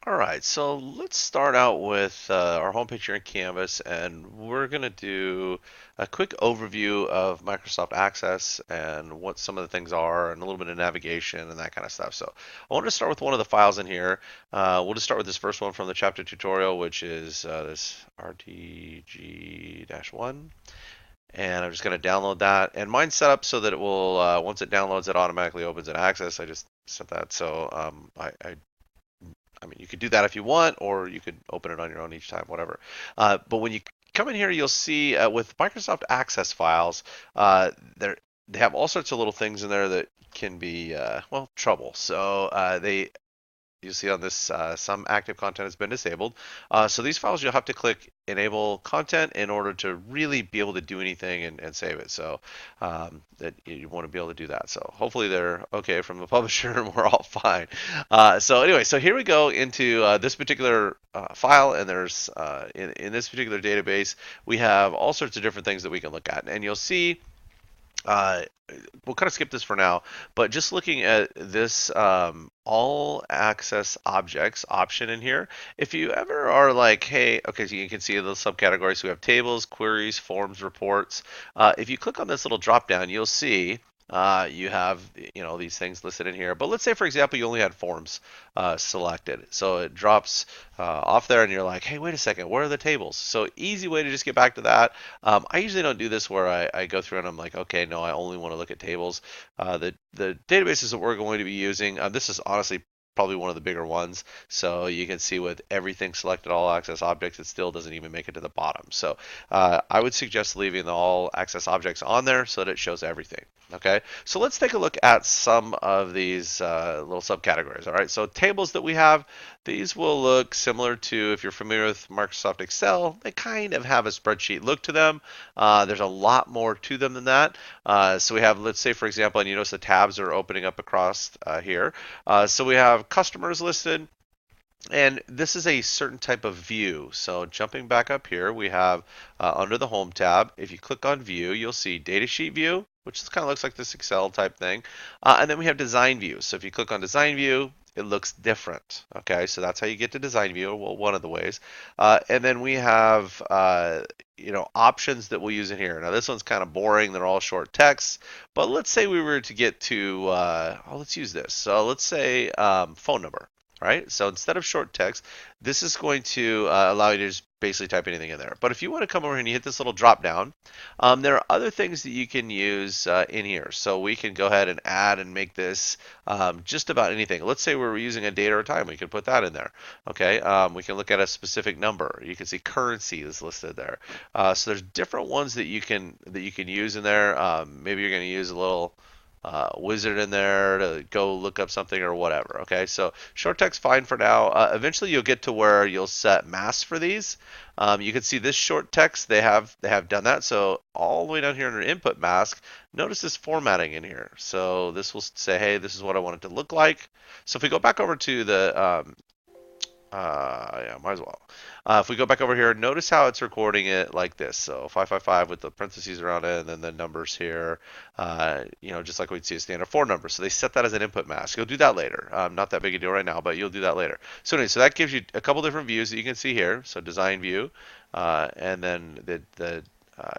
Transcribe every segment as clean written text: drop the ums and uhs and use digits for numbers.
All right, so let's start out with our homepage here in Canvas, and we're going to do a quick overview of Microsoft Access and what some of the things are, and a little bit of navigation and that kind of stuff. So I wanted to start with one of the files in here. We'll just start with this first one from the chapter tutorial, which is this RTG-1. And I'm just going to download that. And mine's set up so that it will, once it downloads, it automatically opens in Access. I just set that so I mean, you could do that if you want, or you could open it on your own each time, whatever. But when you come in here, you'll see with Microsoft Access files, they have all sorts of little things in there that can be, well, trouble. So you see on this, some active content has been disabled. So these files, you'll have to click enable content in order to really be able to do anything and save it. So that you want to be able to do that. So hopefully they're okay from the publisher and we're all fine. So anyway, so here we go into this particular file, and there's in this particular database, we have all sorts of different things that we can look at. And you'll see uh, we'll kind of skip this for now, but just looking at this all access objects option in here, if you ever are like, hey, okay, so you can see the subcategories. So we have tables, queries, forms, reports. If you click on this little drop down, you'll see you have these things listed in here. But let's say, for example, you only had forms selected, so it drops off there, and you're like, hey, wait a second, where are the tables? So easy way to just get back to that. I usually don't do this where I go through and I'm like, okay, no, I only want to look at tables. The databases that we're going to be using, this is honestly probably one of the bigger ones. So you can see with everything selected, all access objects, it still doesn't even make it to the bottom. So I would suggest leaving the all access objects on there so that it shows everything. Okay, so let's take a look at some of these little subcategories. All right, so tables that we have, these will look similar to, if you're familiar with Microsoft Excel, they kind of have a spreadsheet look to them. There's a lot more to them than that. So we have, let's say, for example, and you notice the tabs are opening up across here. So we have customers listed. And this is a certain type of view. So jumping back up here, we have under the Home tab, if you click on View, you'll see Datasheet View, which kind of looks like this Excel type thing. And then we have Design View. So if you click on Design View, it looks different. Okay, so that's how you get to Design View, well, one of the ways. And then we have options that we'll use in here. Now this one's kind of boring. They're all short text. But let's say we were to get to, let's use this. So let's say phone number. Right? So instead of short text, this is going to allow you to just basically type anything in there. But if you want to come over here and you hit this little drop down, there are other things that you can use in here. So we can go ahead and add and make this just about anything. Let's say we're using a date or a time. We can put that in there. Okay. We can look at a specific number. You can see currency is listed there. So there's different ones that you can use in there. Maybe you're going to use a little wizard in there to go look up something or whatever. Okay, so short text fine for now. Eventually you'll get to where you'll set masks for these. You can see this short text, they have done that. So all the way down here under input mask, notice this formatting in here. So this will say, hey, this is what I want it to look like. So if we go back over to the yeah, might as well. If we go back over here, notice how it's recording it like this. So 555 with the parentheses around it, and then the numbers here, just like we'd see a standard 4 number. So they set that as an input mask. You'll do that later. Not that big a deal right now, but you'll do that later. So anyway, so that gives you a couple different views that you can see here. So design view, and then the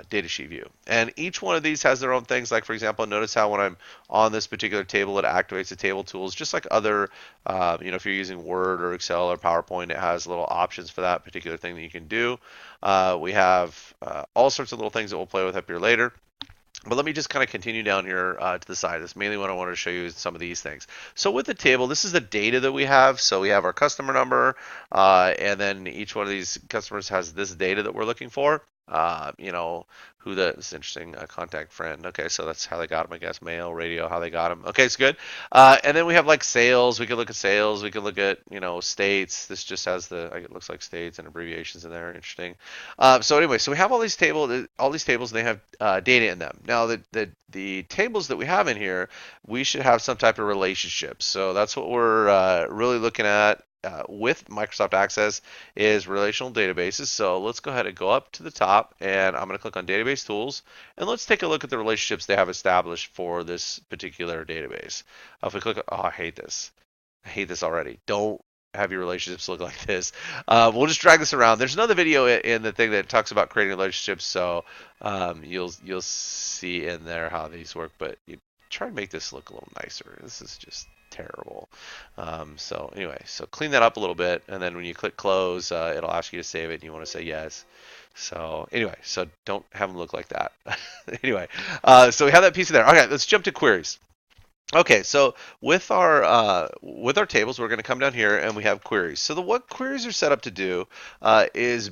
datasheet view. And each one of these has their own things. Like, for example, notice how when I'm on this particular table, it activates the table tools, just like other, if you're using Word or Excel or PowerPoint, it has little options for that particular thing that you can do. We have all sorts of little things that we'll play with up here later. But let me just kind of continue down here to the side. That's mainly what I wanted to show you is some of these things. So with the table, this is the data that we have. So we have our customer number, and then each one of these customers has this data that we're looking for. Who it's interesting, contact friend. Okay, so that's how they got them, I guess. Mail, radio, how they got them. Okay, it's good. And then we have like sales. We can look at sales. We can look at, states. This just has it looks like states and abbreviations in there. Interesting. So anyway, so we have all these tables, and they have data in them. Now the tables that we have in here, we should have some type of relationship. So that's what we're really looking at with Microsoft Access is relational databases. So let's go ahead and go up to the top, and I'm going to click on Database Tools, and let's take a look at the relationships they have established for this particular database. If we click, oh, I hate this. I hate this already. Don't have your relationships look like this. We'll just drag this around. There's another video in the thing that talks about creating relationships, so you'll see in there how these work. But you try to make this look a little nicer. This is just terrible. So anyway, so clean that up a little bit, and then when you click close, it'll ask you to save it, and you want to say yes. So anyway, so don't have them look like that. Anyway, so we have that piece of there. Okay, let's jump to queries. Okay, so with our tables, we're going to come down here and we have queries. So what queries are set up to do is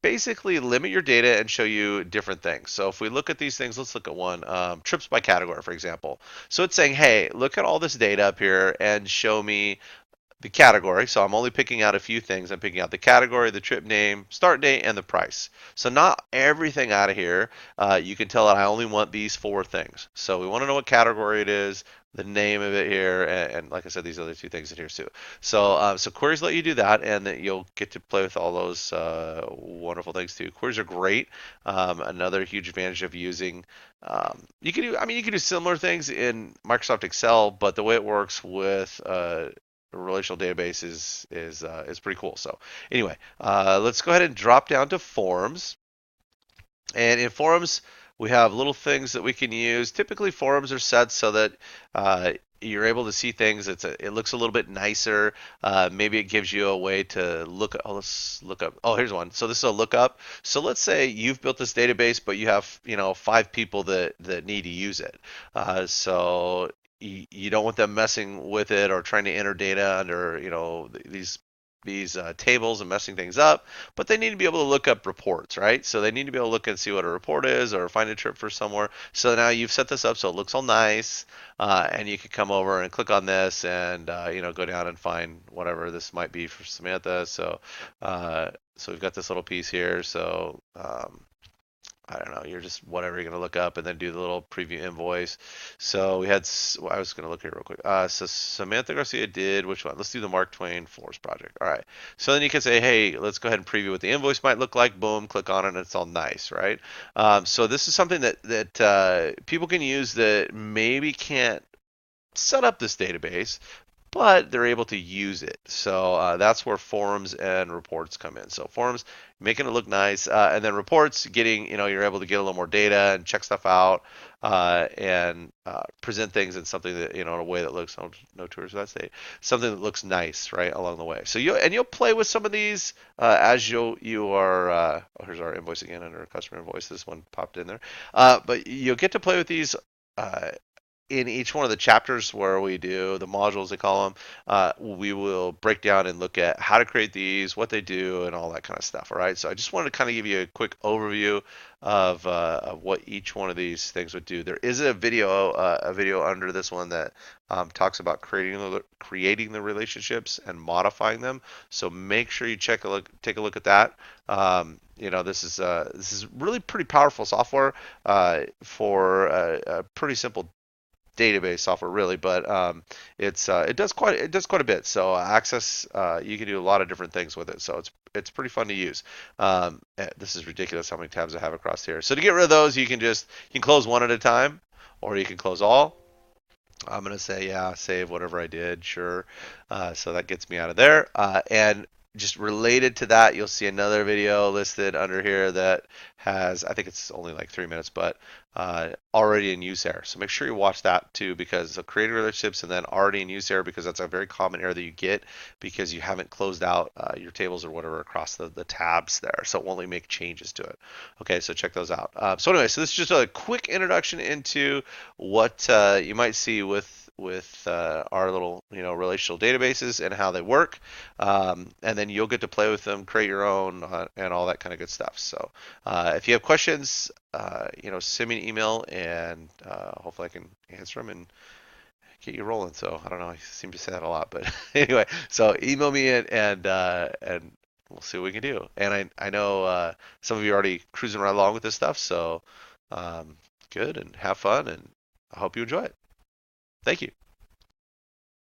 basically limit your data and show you different things. So if we look at these things, let's look at one, trips by category, for example. So it's saying, hey, look at all this data up here and show me the category. So I'm only picking out a few things. I'm picking out the category, the trip name, start date, and the price. So not everything out of here. You can tell that I only want these 4 things. So we want to know what category it is, the name of it here, and like I said, these other 2 things in here too. So so queries let you do that, and that you'll get to play with all those wonderful things too. Queries are great. Another huge advantage of using. You can do. I mean, you can do similar things in Microsoft Excel, but the way it works with a relational database is pretty cool. So anyway, let's go ahead and drop down to forms. And in forms, we have little things that we can use. Typically, forms are set so that you're able to see things. It looks a little bit nicer. Maybe it gives you a way to look. Oh, let's look up. Oh, here's one. So this is a lookup. So let's say you've built this database, but you have 5 people that need to use it. So you don't want them messing with it or trying to enter data under these tables and messing things up, but they need to be able to look up reports, right? So they need to be able to look and see what a report is or find a trip for somewhere. So now you've set this up so it looks all nice, and you can come over and click on this and go down and find whatever this might be for Samantha. So so we've got this little piece here. So I don't know, you're just whatever you're going to look up and then do the little preview invoice. So I was going to look here real quick. So Samantha Garcia did which one? Let's do the Mark Twain Force project. All right. So then you can say, hey, let's go ahead and preview what the invoice might look like. Boom, click on it, and it's all nice, right? So this is something that people can use that maybe can't set up this database, but they're able to use it. So that's where forms and reports come in. So forms, making it look nice, and then reports, getting, you're able to get a little more data and check stuff out, and present things in something that, in a way that looks, no tours of that state, something that looks nice, right, along the way. So you'll play with some of these as you are. Here's our invoice again under customer invoice. This one popped in there, but you'll get to play with these. In each one of the chapters where we do the modules, they call them, we will break down and look at how to create these, what they do, and all that kind of stuff. All right. So I just wanted to kind of give you a quick overview of what each one of these things would do. There is a video under this one that talks about creating the relationships and modifying them. So make sure you take a look at that. This is really pretty powerful software for a pretty simple database software, really, but it does quite a bit. So access, you can do a lot of different things with it. So it's pretty fun to use. This is ridiculous how many tabs I have across here. So to get rid of those, you can close one at a time, or you can close all. I'm gonna say save whatever I did, sure. So that gets me out of there. And just related to that, you'll see another video listed under here that has, I think it's only like 3 minutes, but already in use error. So make sure you watch that too, because of creating relationships and then already in use error, because that's a very common error that you get because you haven't closed out your tables or whatever across the tabs there. So it won't let you make changes to it. Okay, so check those out. So anyway, so this is just a quick introduction into what you might see with our little relational databases and how they work, and then you'll get to play with them, create your own, and all that kind of good stuff. So if you have questions, send me an email, and hopefully I can answer them and get you rolling. So I don't know, I seem to say that a lot, but anyway, so email me and we'll see what we can do. And I know some of you are already cruising right along with this stuff, so good, and have fun, and I hope you enjoy it. Thank you.